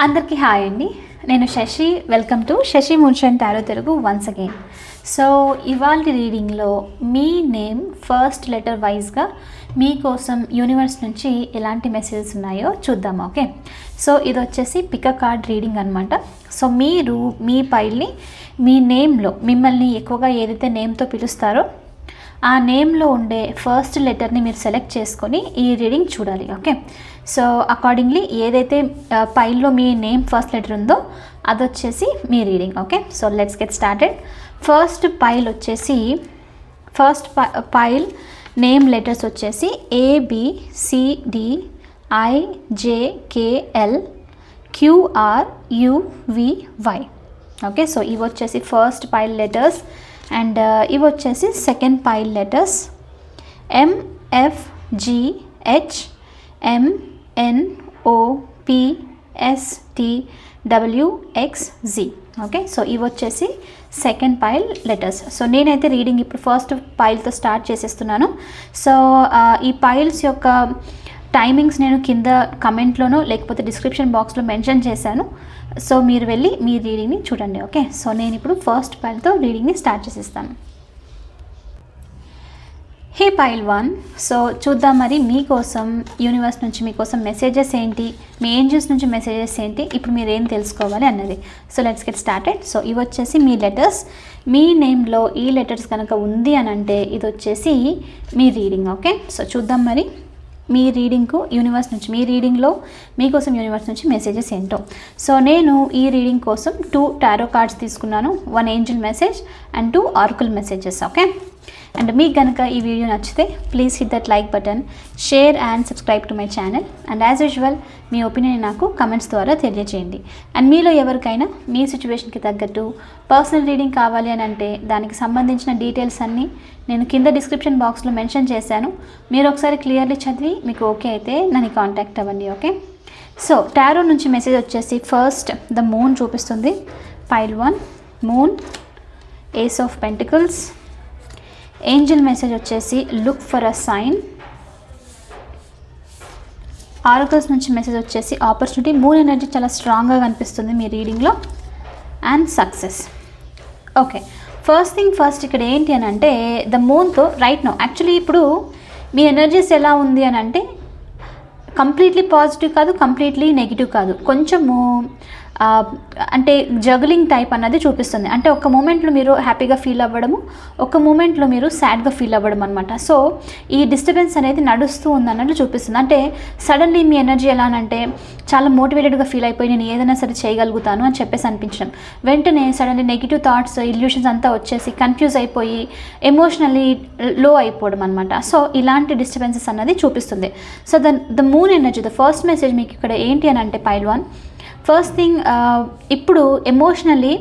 అందరికీ హాయ్ అండి. నేను Shashi. Welcome to Shashi moonshine tarot Telugu once again. So ఇవాళ రీడింగ్లో మీ నేమ్ ఫస్ట్ లెటర్ వైజ్గా మీకోసం యూనివర్స్ నుంచి ఎలాంటి మెసేజెస్ ఉన్నాయో చూద్దాం. ఓకే, సో ఇది వచ్చేసి పిక్ అ కార్డ్ రీడింగ్ అనమాట. సో మీరు మీ పైల్ని మీ నేమ్లో మిమ్మల్ని ఎక్కువగా ఏదైతే నేమ్తో పిలుస్తారో ఆ నేమ్లో ఉండే ఫస్ట్ లెటర్ని మీరు సెలెక్ట్ చేసుకొని ఈ రీడింగ్ చూడాలి. ఓకే, సో అకార్డింగ్లీ ఏదైతే పైల్లో మీ నేమ్ ఫస్ట్ లెటర్ ఉందో అది వచ్చేసి మీ reading. Okay, so let's get started. First pile వచ్చేసి పైల్ నేమ్ లెటర్స్ వచ్చేసి ABCDIJKL QRUVY. ఓకే, సో ఇవి వచ్చేసి ఫస్ట్ పైల్ లెటర్స్. అండ్ ఇవి వచ్చేసి second pile letters MFGHMNOPSTWXZ. Okay, so ఇవి వచ్చేసి సెకండ్ పైల్ లెటర్స్. సో నేనైతే రీడింగ్ ఇప్పుడు ఫస్ట్ పైల్తో స్టార్ట్ చేసేస్తున్నాను. సో ఈ పైల్స్ యొక్క టైమింగ్స్ నేను కింద కమెంట్లోనో లేకపోతే డిస్క్రిప్షన్ బాక్స్లో మెన్షన్ చేశాను. సో మీరు వెళ్ళి మీ రీడింగ్ని చూడండి. ఓకే, సో నేను ఇప్పుడు ఫస్ట్ పైల్తో రీడింగ్ని స్టార్ట్ చేసేస్తాను. హే పైల్ 1, సో చూద్దాం మరి మీకోసం యూనివర్స్ నుంచి మీకోసం మెసేజెస్ ఏంటి, మీ ఏంజల్స్ నుంచి మెసేజెస్ ఏంటి, ఇప్పుడు మీరు ఏం తెలుసుకోవాలి అన్నది. So let's get started. So ఇవి వచ్చేసి మీ లెటర్స్. మీ నేమ్లో ఈ లెటర్స్ కనుక ఉంది అని అంటే ఇది వచ్చేసి మీ రీడింగ్. ఓకే, సో చూద్దాం మరి మీ రీడింగ్కు యూనివర్స్ నుంచి మీ రీడింగ్లో మీకోసం యూనివర్స్ నుంచి మెసేజెస్ ఏంటో. సో నేను ఈ రీడింగ్ కోసం 2 టారో కార్డ్స్ తీసుకున్నాను, 1 angel message and 2 oracle messages. Okay, and మీకు కనుక ఈ వీడియో నచ్చితే please hit that like button, share and subscribe to my channel. And as usual మీ ఒపీనియన్ నాకు కమెంట్స్ ద్వారా తెలియజేయండి. అండ్ మీలో ఎవరికైనా మీ సిచ్యువేషన్కి తగ్గట్టు పర్సనల్ రీడింగ్ కావాలి అని అంటే దానికి సంబంధించిన డీటెయిల్స్ అన్నీ నేను కింద డిస్క్రిప్షన్ బాక్స్లో మెన్షన్ చేశాను. మీరు ఒకసారి క్లియర్లీ చదివి మీకు ఓకే అయితే నన్ను కాంటాక్ట్ అవ్వండి. ఓకే, సో టారో నుంచి మెసేజ్ వచ్చేసి ఫస్ట్ ద మూన్ చూపిస్తుంది. Pile 1 moon, ace of pentacles. Angel message వచ్చేసి look for a sign. Oracles నుంచి మెసేజ్ వచ్చేసి ఆపర్చునిటీ. మూన్ ఎనర్జీ చాలా స్ట్రాంగ్గా కనిపిస్తుంది మీ రీడింగ్లో. And success. Okay, first thing first ఇక్కడ ఏంటి అని అంటే ద మూన్తో రైట్ నో యాక్చువల్లీ ఇప్పుడు మీ ఎనర్జీస్ ఎలా ఉంది అని అంటే కంప్లీట్లీ పాజిటివ్ కాదు, కంప్లీట్లీ నెగిటివ్ కాదు, కొంచెము అంటే జగ్లింగ్ టైప్ అన్నది చూపిస్తుంది. అంటే ఒక మూమెంట్లో మీరు హ్యాపీగా ఫీల్ అవ్వడము, ఒక మూమెంట్లో మీరు సాడ్గా ఫీల్ అవ్వడం అనమాట. సో ఈ డిస్టర్బెన్స్ అనేది నడుస్తూ ఉందన్నట్లు చూపిస్తుంది. అంటే సడన్లీ మీ ఎనర్జీ ఎలా అంటే చాలా మోటివేటెడ్గా ఫీల్ అయిపోయి నేను ఏదైనా సరే చేయగలుగుతాను అని చెప్పేసి అనిపించడం, వెంటనే సడన్లీ నెగిటివ్ థాట్స్ ఇల్యూషన్స్ అంతా వచ్చేసి కన్ఫ్యూజ్ అయిపోయి ఎమోషనల్లీ లో అయిపోవడం అనమాట. సో ఇలాంటి డిస్టర్బెన్సెస్ అన్నది చూపిస్తుంది. So the moon energy the first message మీకు ఇక్కడ ఏంటి అని అంటే పైల్ 1 ఫస్ట్ థింగ్ ఇప్పుడు ఎమోషనల్లీ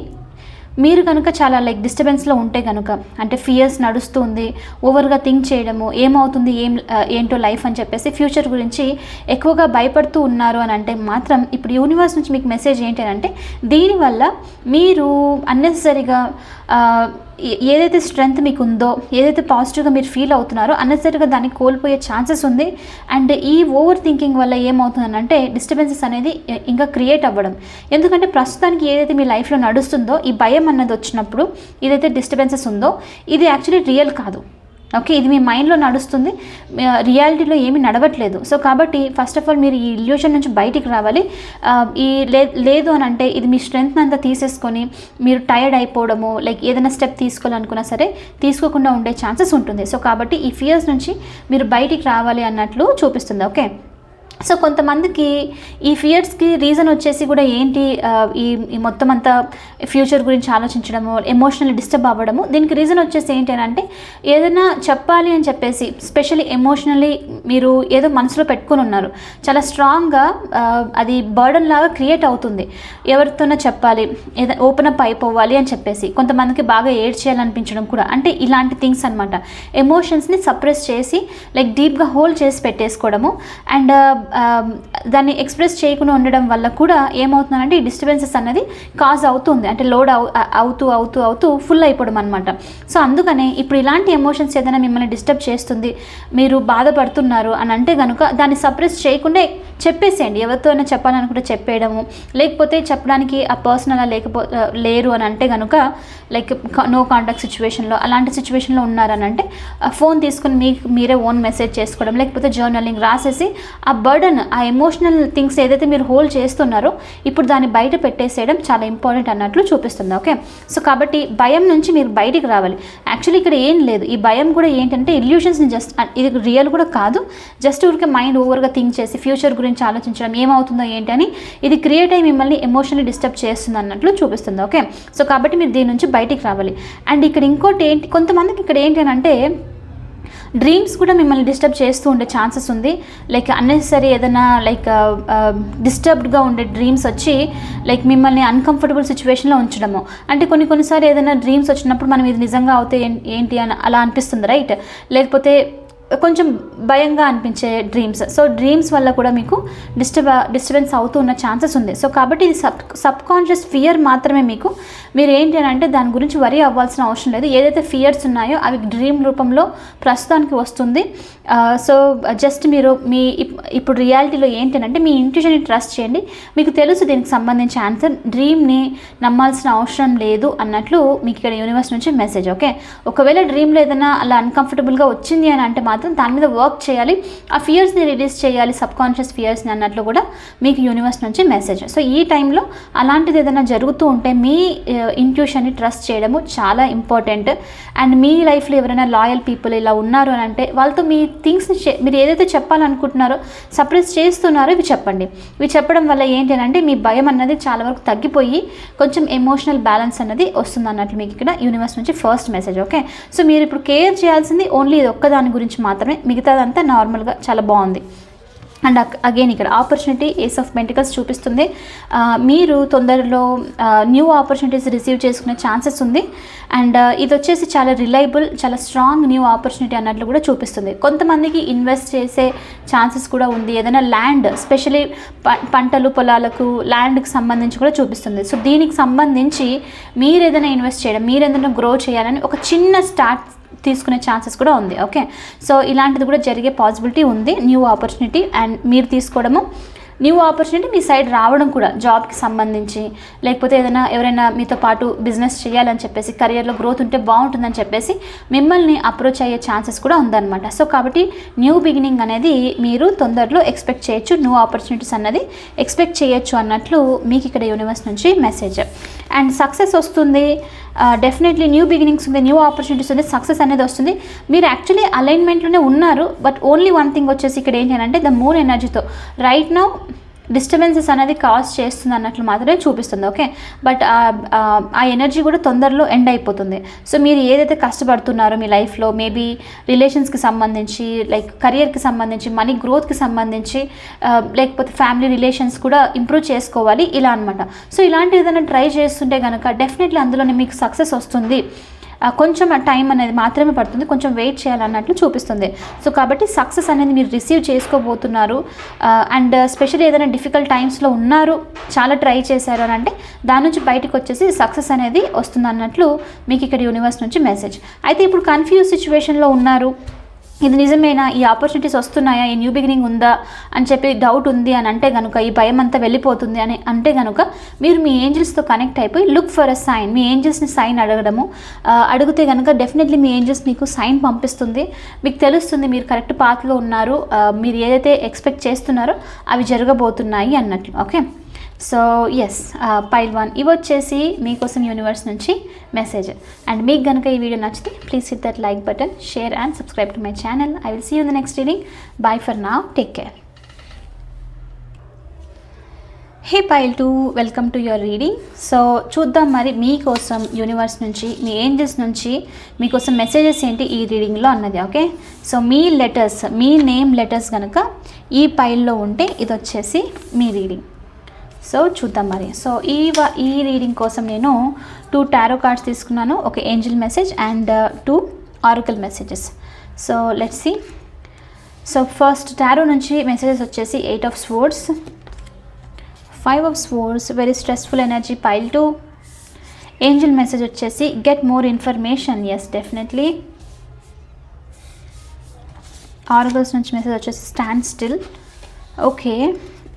మీరు కనుక చాలా డిస్టర్బెన్స్లో ఉంటే కనుక అంటే ఫియర్స్ నడుస్తుంది, ఓవర్గా థింక్ చేయడము, ఏమవుతుంది ఏంటో లైఫ్ అని చెప్పేసి ఫ్యూచర్ గురించి ఎక్కువగా భయపడుతూ ఉన్నారు అని అంటే మాత్రం ఇప్పుడు యూనివర్స్ నుంచి మీకు మెసేజ్ ఏంటి అని అంటే దీనివల్ల మీరు అన్నెసరీగా ఏదైతే స్ట్రెంగ్త్ మీకు ఉందో, ఏదైతే పాజిటివ్గా మీరు ఫీల్ అవుతున్నారో అన్నెసరీగా దాన్ని కోల్పోయే ఛాన్సెస్ ఉంది. అండ్ ఈ ఓవర్ థింకింగ్ వల్ల ఏమవుతుందనంటే డిస్టర్బెన్సెస్ అనేది ఇంకా క్రియేట్ అవ్వడం. ఎందుకంటే ప్రస్తుతానికి ఏదైతే మీ లైఫ్లో నడుస్తుందో ఈ భయం అన్నది వచ్చినప్పుడు ఏదైతే డిస్టర్బెన్సెస్ ఉందో ఇది యాక్చువల్లీ రియల్ కాదు. ఓకే, ఇది మీ మైండ్లో నడుస్తుంది, రియాలిటీలో ఏమీ నడవట్లేదు. సో కాబట్టి ఫస్ట్ ఆఫ్ ఆల్ మీరు ఈ ఇల్యూషన్ నుంచి బయటికి రావాలి. లేదు అని అంటే ఇది మీ స్ట్రెంగ్త్ అంతా తీసేసుకొని మీరు టైర్డ్ అయిపోవడము, ఏదైనా స్టెప్ తీసుకోవాలనుకున్నా సరే తీసుకోకుండా ఉండే ఛాన్సెస్ ఉంటుంది. సో కాబట్టి ఈ ఫియర్స్ నుంచి మీరు బయటికి రావాలి అన్నట్లు చూపిస్తుంది. ఓకే, సో కొంతమందికి ఈ ఫియర్స్కి రీజన్ వచ్చేసి కూడా ఏంటి ఈ మొత్తం అంతా ఫ్యూచర్ గురించి ఆలోచించడము, ఎమోషనల్లీ డిస్టర్బ్ అవ్వడము. దీనికి రీజన్ వచ్చేసి ఏంటి అని అంటే ఏదైనా చెప్పాలి అని చెప్పేసి స్పెషల్లీ ఎమోషనల్లీ మీరు ఏదో మనసులో పెట్టుకొని ఉన్నారు, చాలా స్ట్రాంగ్గా అది బర్డన్ లాగా క్రియేట్ అవుతుంది. ఎవరితోనో చెప్పాలి, ఏదో ఓపెన్ అప్ అయిపోవాలి అని చెప్పేసి కొంతమందికి బాగా ఏడ్చేయాలనిపించడం కూడా, అంటే ఇలాంటి థింగ్స్ అనమాట. ఎమోషన్స్ని సప్రెస్ చేసి డీప్గా హోల్డ్ చేసి పెట్టేసుకోవడము అండ్ దాన్ని ఎక్స్ప్రెస్ చేయకుండా ఉండడం వల్ల కూడా ఏమవుతుందంటే ఈ డిస్టర్బెన్సెస్ అన్నది కాజ్ అవుతుంది. అంటే లోడ్ అవుతూ ఫుల్ అయిపోవడం అనమాట. సో అందుకనే ఇప్పుడు ఇలాంటి ఎమోషన్స్ ఏదైనా మిమ్మల్ని డిస్టర్బ్ చేస్తుంది, మీరు బాధపడుతున్నారు అని అంటే కనుక దాన్ని సప్రెస్ చేయకుండా చెప్పేసేయండి. ఎవరితో అయినా చెప్పాలనుకుంటే చెప్పేయడము, లేకపోతే చెప్పడానికి ఆ పర్సన్ అలా లేరు అని అంటే కనుక లైక్ నో కాంటాక్ట్ సిచ్యువేషన్లో, అలాంటి సిచ్యువేషన్లో ఉన్నారని అంటే ఫోన్ తీసుకుని మీరే ఓన్ మెసేజ్ చేసుకోవడం, లేకపోతే జర్నలింగ్ రాసేసి ఆ బర్డన్, ఆ ఎమోషనల్ థింగ్స్ ఏదైతే మీరు హోల్డ్ చేస్తున్నారో ఇప్పుడు దాన్ని బయట పెట్టేసేయడం చాలా ఇంపార్టెంట్ అన్నట్లు చూపిస్తుంది. ఓకే, సో కాబట్టి భయం నుంచి మీరు బయటికి రావాలి. యాక్చువల్లీ ఇక్కడ ఏం లేదు, ఈ భయం కూడా ఏంటంటే ఇల్యూషన్స్ని జస్ట్, ఇది రియల్ కూడా కాదు, జస్ట్ ఊరికే మైండ్ ఓవర్గా థింక్ చేసి ఫ్యూచర్ గురించి ఆలోచించడం, ఏమవుతుందో ఏంటి అని ఇది క్రియేట్ అయ్యి మిమ్మల్ని ఎమోషనల్లీ డిస్టర్బ్ చేస్తుంది అన్నట్లు చూపిస్తుంది. ఓకే, సో కాబట్టి మీరు దీని నుంచి బయటికి రావాలి. అండ్ ఇక్కడ ఇంకోటి ఏంటి, కొంతమందికి ఇక్కడ ఏంటి అని అంటే డ్రీమ్స్ కూడా మిమ్మల్ని డిస్టర్బ్ చేస్తూ ఉండే ఛాన్సెస్ ఉంది. లైక్ అన్నెసరీ ఏదైనా లైక్ డిస్టర్బ్డ్గా ఉండే డ్రీమ్స్ వచ్చి లైక్ మిమ్మల్ని అన్కంఫర్టబుల్ సిచ్యువేషన్లో ఉంచడము. అంటే కొన్నిసార్లు ఏదైనా డ్రీమ్స్ వచ్చినప్పుడు మనం ఇది నిజంగా అవుతే ఏంటి అని అలా అనిపిస్తుంది, రైట్? లేకపోతే కొంచెం భయంగా అనిపించే డ్రీమ్స్. సో డ్రీమ్స్ వల్ల కూడా మీకు డిస్టర్బెన్స్ అవుతూ ఉన్న ఛాన్సెస్ ఉంది. సో కాబట్టి ఇది సబ్ కాన్షియస్ ఫియర్ మాత్రమే. మీరు ఏంటి అని అంటే దాని గురించి వరీ అవ్వాల్సిన అవసరం లేదు. ఏదైతే ఫియర్స్ ఉన్నాయో అవి డ్రీమ్ రూపంలో ప్రస్తుతానికి వస్తుంది. సో జస్ట్ మీరు ఇప్పుడు రియాలిటీలో ఏంటి అని అంటే మీ ఇంట్యూషన్ని ట్రస్ట్ చేయండి. మీకు తెలుసు దీనికి సంబంధించి ఆన్సర్. డ్రీమ్ని నమ్మాల్సిన అవసరం లేదు అన్నట్లు మీకు ఇక్కడ యూనివర్స్ నుంచి మెసేజ్. ఓకే, ఒకవేళ డ్రీమ్లో ఏదైనా అలా అన్కంఫర్టబుల్గా వచ్చింది అని అంటే మాత్రం దాని మీద వర్క్ చేయాలి, ఆ ఫియర్స్ని రిలీజ్ చేయాలి, సబ్ కాన్షియస్ ఫియర్స్ని అన్నట్లు కూడా మీకు యూనివర్స్ నుంచి మెసేజ్. సో ఈ టైంలో అలాంటిది ఏదైనా జరుగుతూ ఉంటే మీ ఇంట్యూషన్ని ట్రస్ట్ చేయడము చాలా ఇంపార్టెంట్. అండ్ మీ లైఫ్లో ఎవరైనా లాయల్ పీపుల్ ఇలా ఉన్నారు అని అంటే వాళ్ళతో మీ థింగ్స్ని మీరు ఏదైతే చెప్పాలనుకుంటున్నారో, సప్రెస్ చేస్తున్నారో ఇవి చెప్పండి. ఇవి చెప్పడం వల్ల ఏంటి అని అంటే మీ భయం అన్నది చాలా వరకు తగ్గిపోయి కొంచెం ఎమోషనల్ బ్యాలెన్స్ అన్నది వస్తుంది అన్నట్లు మీకు ఇక్కడ యూనివర్స్ నుంచి ఫస్ట్ మెసేజ్. ఓకే, సో మీరు ఇప్పుడు కేర్ చేయాల్సింది ఓన్లీ ఇది ఒక్కదాని గురించి మాత్రమే, మిగతాదంతా నార్మల్గా చాలా బాగుంది. అండ్ అగైన్ ఇక్కడ ఆపర్చునిటీ ఏస్ ఆఫ్ పెంటికల్స్ చూపిస్తుంది. మీరు తొందరలో న్యూ ఆపర్చునిటీస్ రిసీవ్ చేసుకునే ఛాన్సెస్ ఉంది. అండ్ ఇది వచ్చేసి చాలా రిలయబుల్, చాలా స్ట్రాంగ్ న్యూ ఆపర్చునిటీ అన్నట్లు కూడా చూపిస్తుంది. కొంతమందికి ఇన్వెస్ట్ చేసే ఛాన్సెస్ కూడా ఉంది. ఏదైనా ల్యాండ్, స్పెషలీ పంటలు పొలాలకు ల్యాండ్కి సంబంధించి కూడా చూపిస్తుంది. సో దీనికి సంబంధించి మీరు ఏదైనా ఇన్వెస్ట్ చేయడం, మీరు ఏదైనా గ్రో చేయాలని ఒక చిన్న స్టార్ట్ తీసుకునే ఛాన్సెస్ కూడా ఉంది. ఓకే, సో ఇలాంటిది కూడా జరిగే పాసిబిలిటీ ఉంది. న్యూ ఆపర్చునిటీ అండ్ మీరు తీసుకోవడము, న్యూ ఆపర్చునిటీ మీ సైడ్ రావడం కూడా, జాబ్కి సంబంధించి, లేకపోతే ఎవరైనా మీతో పాటు బిజినెస్ చేయాలని చెప్పేసి, కెరియర్లో గ్రోత్ ఉంటే బాగుంటుందని చెప్పేసి మిమ్మల్ని అప్రోచ్ అయ్యే ఛాన్సెస్ కూడా ఉందన్నమాట. సో కాబట్టి న్యూ బిగినింగ్ అనేది మీరు తొందరలో ఎక్స్పెక్ట్ చేయొచ్చు, న్యూ ఆపర్చునిటీస్ అన్నది ఎక్స్పెక్ట్ చేయొచ్చు అన్నట్లు మీకు ఇక్కడ యూనివర్స్ నుంచి మెసేజ్. అండ్ సక్సెస్ వస్తుంది, డెఫినెట్లీ న్యూ బిగినింగ్స్ ఉంది, న్యూ ఆపర్చునిటీస్ ఉంది, సక్సెస్ అనేది వస్తుంది. మీరు యాక్చువల్లీ అలైన్మెంట్లోనే ఉన్నారు. బట్ ఓన్లీ వన్ థింగ్ వచ్చేసి ఇక్కడ ఏంటి అంటే ద మూన్ ఎనర్జీతో రైట్ నౌ డిస్టర్బెన్సెస్ అనేది కాజ్ చేస్తుంది అన్నట్లు మాత్రమే చూపిస్తుంది. ఓకే, బట్ ఆ ఎనర్జీ కూడా తొందరలో ఎండ్ అయిపోతుంది. సో మీరు ఏదైతే కష్టపడుతున్నారో మీ లైఫ్లో, మేబీ రిలేషన్స్కి సంబంధించి, లైక్ కెరియర్కి సంబంధించి, మనీ గ్రోత్కి సంబంధించి, లేకపోతే ఫ్యామిలీ రిలేషన్స్ కూడా ఇంప్రూవ్ చేసుకోవాలి ఇలా అనమాట. సో ఇలాంటి ఏదైనా ట్రై చేస్తుంటే కనుక డెఫినెట్లీ అందులోనే మీకు సక్సెస్ వస్తుంది. కొంచెం టైం అనేది మాత్రమే పడుతుంది, కొంచెం వెయిట్ చేయాలన్నట్లు చూపిస్తుంది. సో కాబట్టి సక్సెస్ అనేది మీరు రిసీవ్ చేసుకోబోతున్నారు. అండ్ స్పెషల్లీ ఏదైనా డిఫికల్ట్ టైమ్స్లో ఉన్నారు, చాలా ట్రై చేశారు అని అంటే దాని నుంచి బయటకు వచ్చేసి సక్సెస్ అనేది వస్తుంది అన్నట్లు మీకు ఇక్కడ యూనివర్స్ నుంచి మెసేజ్. అయితే ఇప్పుడు కన్ఫ్యూజ్ సిచ్యువేషన్లో ఉన్నారు, ఇది నిజమేనా, ఈ ఆపర్చునిటీస్ వస్తున్నాయా, ఈ న్యూ బిగినింగ్ ఉందా అని చెప్పి డౌట్ ఉంది అని అంటే కనుక, ఈ భయం అంతా వెళ్ళిపోతుంది అని అంటే కనుక మీరు మీ ఏంజల్స్తో కనెక్ట్ అయిపోయి లుక్ ఫర్ అ సైన్, మీ ఏంజల్స్ని సైన్ అడిగితే కనుక డెఫినెట్లీ మీ ఏంజల్స్ మీకు సైన్ పంపిస్తుంది. మీకు తెలుస్తుంది మీరు కరెక్ట్ పాత్లో ఉన్నారు, మీరు ఏదైతే ఎక్స్పెక్ట్ చేస్తున్నారో అవి జరగబోతున్నాయి అన్నట్లు. ఓకే, సో ఎస్ పైల్ 1 ఇవి వచ్చేసి మీకోసం యూనివర్స్ నుంచి మెసేజ్. అండ్ మీకు కనుక ఈ వీడియో నచ్చితే please hit that like button, share and subscribe to my channel. I will see you in the next reading. Bye for now, take care. Hey pile 2, welcome to your reading. So చూద్దాం మరి మీకోసం universe నుంచి, మీ angels నుంచి మీకోసం messages ఏంటి ఈ రీడింగ్లో అన్నది. Okay, so మీ letters, మీ name letters కనుక ఈ పైల్లో ఉంటే ఇది వచ్చేసి మీ రీడింగ్. సో చూద్దాం మరి. సో ఈ రీడింగ్ కోసం నేను 2 టారో కార్డ్స్ తీసుకున్నాను, ఒక angel message and 2 oracle messages. So let's see. So first tarot నుంచి మెసేజెస్ వచ్చేసి 8 of Swords, 5 of Swords, very stressful energy pile 2. Angel message వచ్చేసి get more information, yes definitely. Oracles నుంచి message వచ్చేసి stand still. Okay,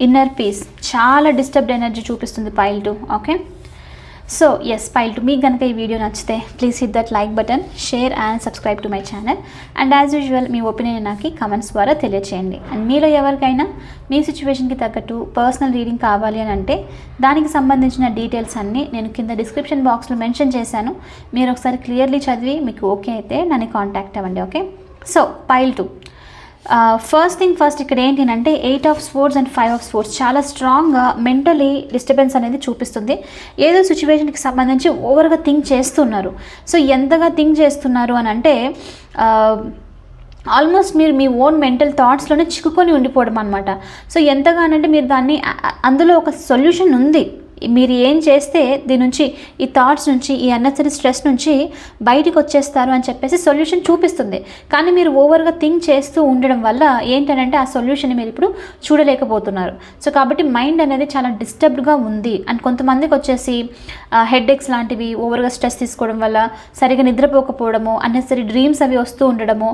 inner peace, చాలా disturbed energy చూపిస్తుంది pile 2. Okay, so yes pile 2, మీకు కనుక ఈ వీడియో నచ్చితే please hit that like button, share and subscribe to my channel. And as usual మీ opinion నాకు కమెంట్స్ ద్వారా తెలియచేయండి. అండ్ మీలో ఎవరికైనా మీ సిచ్యువేషన్కి తగ్గట్టు పర్సనల్ రీడింగ్ కావాలి అని అంటే దానికి సంబంధించిన డీటెయిల్స్ అన్నీ నేను కింద డిస్క్రిప్షన్ బాక్స్లో మెన్షన్ చేశాను. మీరు ఒకసారి క్లియర్లీ చదివి మీకు ఓకే అయితే నన్ను కాంటాక్ట్ అవ్వండి. Okay, so pile 2, first thing first ఇక్కడ ఏంటి అంటే 8 of Swords and 5 of Swords చాలా స్ట్రాంగ్గా మెంటలీ డిస్టర్బెన్స్ అనేది చూపిస్తుంది. ఏదో సిచ్యువేషన్కి సంబంధించి ఓవర్గా థింక్ చేస్తున్నారు. సో ఎంతగా థింక్ చేస్తున్నారు అని అంటే ఆల్మోస్ట్ మీరు మీ ఓన్ మెంటల్ థాట్స్లోనే చిక్కుకొని ఉండిపోవడం అనమాట. సో ఎంతగానంటే మీరు దాన్ని అందులో ఒక సొల్యూషన్ ఉంది, మీరు ఏం చేస్తే దీని నుంచి, ఈ థాట్స్ నుంచి, ఈ అన్నెసరీ స్ట్రెస్ నుంచి బయటికి వచ్చేస్తారు అని చెప్పేసి సొల్యూషన్ చూపిస్తుంది. కానీ మీరు ఓవర్గా థింక్ చేస్తూ ఉండడం వల్ల ఏంటంటే ఆ సొల్యూషన్ మీరు ఇప్పుడు చూడలేకపోతున్నారు. సో కాబట్టి మైండ్ అనేది చాలా డిస్టర్బ్డ్గా ఉంది. అండ్ కొంతమందికి వచ్చేసి హెడ్ఏక్స్ లాంటివి, ఓవర్గా స్ట్రెస్ తీసుకోవడం వల్ల సరిగా నిద్రపోకపోవడము, అన్నెసరీ డ్రీమ్స్ అవి వస్తూ ఉండడము,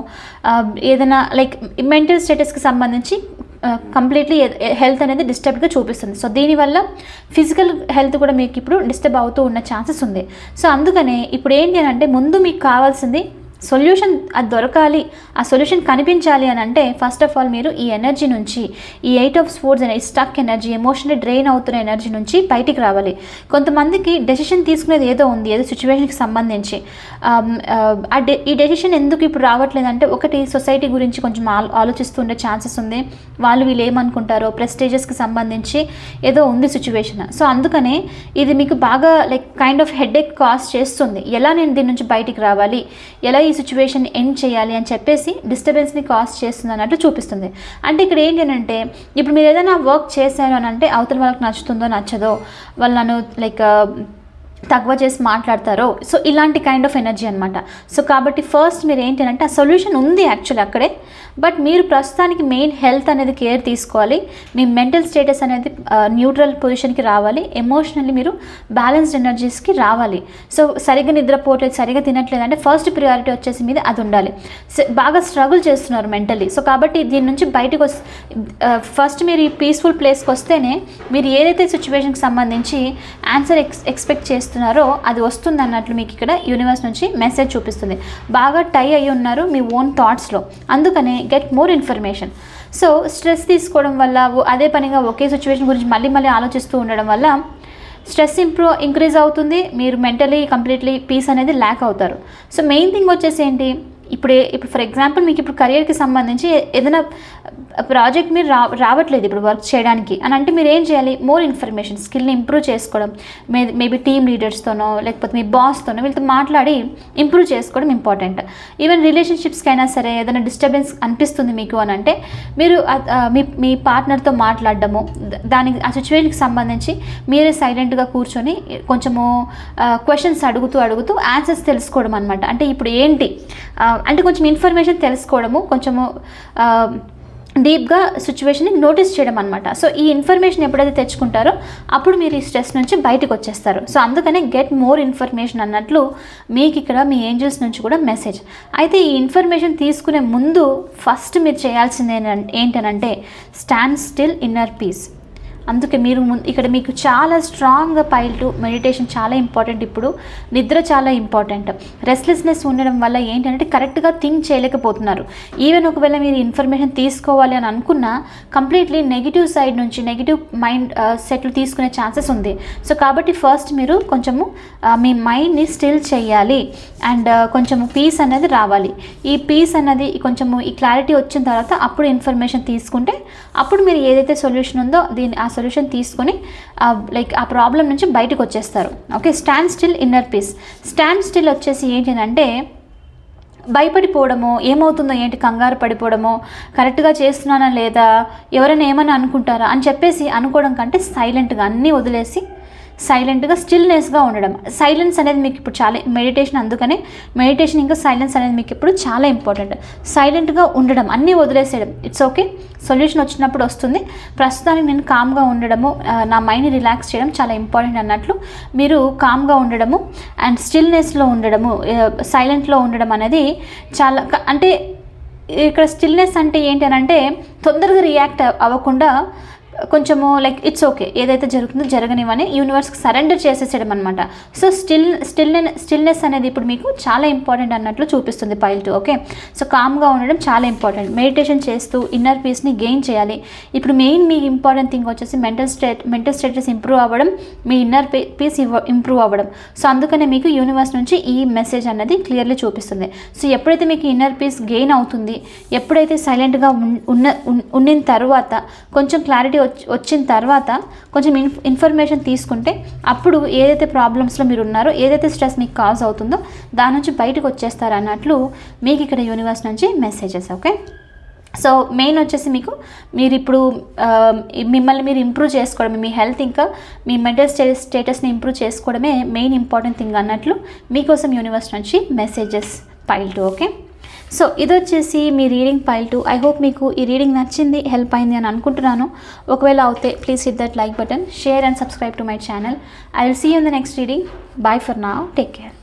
ఏదైనా లైక్ మెంటల్ స్టేటస్కి సంబంధించి కంప్లీట్లీ హెల్త్ అనేది డిస్టర్బ్గా చూపిస్తుంది. సో దీనివల్ల ఫిజికల్ హెల్త్ కూడా మీకు ఇప్పుడు డిస్టర్బ్ అవుతూ ఉన్న ఛాన్సెస్ ఉంది. సో అందుకనే ఇప్పుడు ఏంటి అని అంటే ముందు మీకు కావాల్సింది సొల్యూషన్, అది దొరకాలి, ఆ సొల్యూషన్ కనిపించాలి అని అంటే ఫస్ట్ ఆఫ్ ఆల్ మీరు ఈ ఎనర్జీ నుంచి, ఈ 8 of Swords అనే స్టక్ ఎనర్జీ, ఎమోషనల్లీ డ్రైన్ అవుతున్న ఎనర్జీ నుంచి బయటికి రావాలి. కొంతమందికి డెసిషన్ తీసుకునేది ఏదో ఉంది, ఏదో సిచ్యువేషన్కి సంబంధించి. ఈ డెసిషన్ ఎందుకు ఇప్పుడు రావట్లేదంటే ఒకటి సొసైటీ గురించి కొంచెం ఆలోచిస్తుండే ఛాన్సెస్ ఉంది. వీళ్ళు ఏమనుకుంటారో, ప్రెస్టేజెస్కి సంబంధించి ఏదో ఉంది సిచ్యువేషన్. సో అందుకనే ఇది మీకు బాగా like kind of headache cause చేస్తుంది. ఎలా నేను దీని నుంచి బయటికి రావాలి, ఎలా ఈ సిచ్యువేషన్ ఎండ్ చేయాలి అని చెప్పేసి డిస్టర్బెన్స్ని కాజ్ చేస్తుంది అన్నట్టు చూపిస్తుంది. అంటే ఇక్కడ ఏంటి అంటే ఇప్పుడు మీరు ఏదైనా వర్క్ చేశారు అని అంటే అవతల వాళ్ళకి నచ్చుతుందో నచ్చదో, వాళ్ళు నన్ను లైక్ తక్కువ చేసి మాట్లాడతారో, సో ఇలాంటి కైండ్ ఆఫ్ ఎనర్జీ అనమాట. సో కాబట్టి ఫస్ట్ మీరు ఏంటి అంటే ఆ సొల్యూషన్ ఉంది యాక్చువల్లీ అక్కడే, బట్ మీరు ప్రస్తుతానికి మెయిన్ హెల్త్ అనేది కేర్ తీసుకోవాలి. మీ మెంటల్ స్టేటస్ అనేది న్యూట్రల్ పొజిషన్కి రావాలి. ఎమోషనల్లీ మీరు బ్యాలెన్స్డ్ ఎనర్జీస్కి రావాలి. సో సరిగ్గా నిద్రపోవట్లేదు, సరిగ్గా తినట్లేదు అంటే ఫస్ట్ ప్రియారిటీ వచ్చేసి మీద అది ఉండాలి. బాగా స్ట్రగుల్ చేస్తున్నారు మెంటల్లీ. సో కాబట్టి దీని నుంచి బయటకు ఫస్ట్ మీరు ఈ పీస్ఫుల్ ప్లేస్కి వస్తేనే మీరు ఏదైతే సిచ్యువేషన్కి సంబంధించి ఆన్సర్ ఎక్స్పెక్ట్ చేస్తున్నారో అది వస్తుంది అన్నట్లు మీకు ఇక్కడ యూనివర్స్ నుంచి మెసేజ్ చూపిస్తుంది. బాగా టై అయ్యి ఉన్నారు మీ ఓన్ థాట్స్లో, అందుకనే get more information. So stress తీసుకోవడం వల్ల అదే పనిగా ఒకే సిచ్యువేషన్ గురించి మళ్ళీ ఆలోచిస్తూ ఉండడం వల్ల స్ట్రెస్ ఇంక్రీజ్ అవుతుంది. మీరు మెంటలీ కంప్లీట్లీ పీస్ అనేది ల్యాక్ అవుతారు. సో మెయిన్ థింగ్ వచ్చేసి ఏంటి, ఇప్పుడు ఫర్ ఎగ్జాంపుల్ మీకు ఇప్పుడు కెరియర్కి సంబంధించి ఏదైనా ప్రాజెక్ట్ మీరు రావట్లేదు ఇప్పుడు వర్క్ చేయడానికి అని అంటే మీరు ఏం చేయాలి, మోర్ ఇన్ఫర్మేషన్, స్కిల్ని ఇంప్రూవ్ చేసుకోవడం, మేబీ టీమ్ లీడర్స్తోనో లేకపోతే మీ బాస్తోనో వీళ్ళతో మాట్లాడి ఇంప్రూవ్ చేసుకోవడం ఇంపార్టెంట్. ఈవెన్ రిలేషన్షిప్స్కి అయినా సరే ఏదైనా డిస్టర్బెన్స్ అనిపిస్తుంది మీకు అని అంటే మీరు మీ పార్ట్నర్తో మాట్లాడడము, దానికి ఆ సిచ్యువేషన్కి సంబంధించి మీరే సైలెంట్గా కూర్చొని కొంచెము క్వశ్చన్స్ అడుగుతూ ఆన్సర్స్ తెలుసుకోవడం అనమాట. అంటే ఇప్పుడు ఏంటి అంటే కొంచెం ఇన్ఫర్మేషన్ తెలుసుకోవడము, కొంచెము డీప్గా సిచ్యువేషన్ని నోటీస్ చేయడం అనమాట. సో ఈ ఇన్ఫర్మేషన్ ఎప్పుడైతే తెచ్చుకుంటారో అప్పుడు మీరు ఈ స్ట్రెస్ నుంచి బయటకు వచ్చేస్తారు. సో అందుకనే గెట్ మోర్ ఇన్ఫర్మేషన్ అన్నట్లు మీకు ఇక్కడ మీ ఏంజల్స్ నుంచి కూడా మెసేజ్. అయితే ఈ ఇన్ఫర్మేషన్ తీసుకునే ముందు ఫస్ట్ మీరు చేయాల్సింది ఏంటనంటే స్టాండ్ స్టిల్ ఇన్నర్ పీస్. అందుకే మీరు ఇక్కడ మీకు చాలా స్ట్రాంగ్గా పైల్ 2 మెడిటేషన్ చాలా ఇంపార్టెంట్. ఇప్పుడు నిద్ర చాలా ఇంపార్టెంట్. రెస్ట్లెస్నెస్ ఉండడం వల్ల ఏంటంటే కరెక్ట్గా థింక్ చేయలేకపోతున్నారు. ఈవెన్ ఒకవేళ మీరు ఇన్ఫర్మేషన్ తీసుకోవాలి అని అనుకున్నా కంప్లీట్లీ నెగిటివ్ సైడ్ నుంచి నెగిటివ్ మైండ్ సెట్లు తీసుకునే ఛాన్సెస్ ఉంది. సో కాబట్టి ఫస్ట్ మీరు కొంచెము మీ మైండ్ని స్టిల్ చేయాలి అండ్ కొంచెము పీస్ అనేది రావాలి. ఈ పీస్ అనేది కొంచెము ఈ క్లారిటీ వచ్చిన తర్వాత అప్పుడు ఇన్ఫర్మేషన్ తీసుకుంటే అప్పుడు మీరు ఏదైతే సొల్యూషన్ ఉందో ఆ సొల్యూషన్ తీసుకొని లైక్ ఆ ప్రాబ్లం నుంచి బయటకు వచ్చేస్తారు. Okay, stand still inner peace. Stand still వచ్చేసి ఏంటంటే భయపడిపోవడము, ఏమవుతుందో ఏంటి కంగారు పడిపోవడము, కరెక్ట్గా చేస్తున్నానా లేదా, ఎవరైనా ఏమైనా అనుకుంటారా అని చెప్పేసి అనుకోవడం కంటే సైలెంట్గా అన్నీ వదిలేసి సైలెంట్గా స్టిల్నెస్గా ఉండడం. సైలెన్స్ అనేది మీకు ఇప్పుడు చాలా మెడిటేషన్, అందుకనే మెడిటేషన్ ఇంకా సైలెన్స్ అనేది మీకు ఇప్పుడు చాలా ఇంపార్టెంట్. సైలెంట్గా ఉండడం, అన్నీ వదిలేసేయడం. ఇట్స్ ఓకే, సొల్యూషన్ వచ్చినప్పుడు వస్తుంది. ప్రస్తుతానికి నేను కామ్గా ఉండడము, నా మైండ్ని రిలాక్స్ చేయడం చాలా ఇంపార్టెంట్ అన్నట్లు మీరు కామ్గా ఉండడము అండ్ స్టిల్నెస్లో ఉండడము, సైలెంట్లో ఉండడం అనేది చాలా అంటే ఇక్కడ స్టిల్నెస్ అంటే ఏంటి అని అంటే తొందరగా రియాక్ట్ అవ్వకుండా కొంచెము లైక్ ఇట్స్ ఓకే, ఏదైతే జరుగుతుందో జరగనివని యూనివర్స్కి సరెండర్ చేసేసేయడం అనమాట. సో స్టిల్నెస్ అనేది ఇప్పుడు మీకు చాలా ఇంపార్టెంట్ అన్నట్లు చూపిస్తుంది పైల్ 2. ఓకే, సో కామ్గా ఉండడం చాలా ఇంపార్టెంట్. మెడిటేషన్ చేస్తూ ఇన్నర్ పీస్ని గెయిన్ చేయాలి. ఇప్పుడు మెయిన్ మీ ఇంపార్టెంట్ థింగ్ వచ్చేసి మెంటల్ స్టేటస్ ఇంప్రూవ్ అవ్వడం, మీ ఇన్నర్ పీస్ ఇంప్రూవ్ అవ్వడం. సో అందుకనే మీకు యూనివర్స్ నుంచి ఈ మెసేజ్ అనేది క్లియర్లీ చూపిస్తుంది. సో ఎప్పుడైతే మీకు ఇన్నర్ పీస్ గెయిన్ అవుతుంది, ఎప్పుడైతే సైలెంట్గా ఉన్న తర్వాత కొంచెం క్లారిటీ వచ్చిన తర్వాత కొంచెం ఇన్ఫర్మేషన్ తీసుకుంటే అప్పుడు ఏదైతే ప్రాబ్లమ్స్లో మీరు ఉన్నారో, ఏదైతే స్ట్రెస్ మీకు కాజ్ అవుతుందో దాని నుంచి బయటకు వచ్చేస్తారు అన్నట్లు మీకు ఇక్కడ యూనివర్స్ నుంచి మెసేజెస్. ఓకే, సో మెయిన్ వచ్చేసి మీకు మీరు ఇప్పుడు మిమ్మల్ని మీరు ఇంప్రూవ్ చేసుకోవడం, మీ హెల్త్ ఇంకా మీ మెంటల్ స్టేటస్ని ఇంప్రూవ్ చేసుకోవడమే మెయిన్ ఇంపార్టెంట్ థింగ్ అన్నట్లు మీకోసం యూనివర్స్ నుంచి మెసేజెస్ పైల్ 2. ఓకే, సో ఇది వచ్చేసి మీ రీడింగ్ పైల్ 2. ఐ హోప్ మీకు ఈ రీడింగ్ నచ్చింది, హెల్ప్ అయింది అని అనుకుంటున్నాను. ఒకవేళ అవుతే please hit that like button, share and subscribe to my channel. I will see you in the next reading. Bye for now, take care.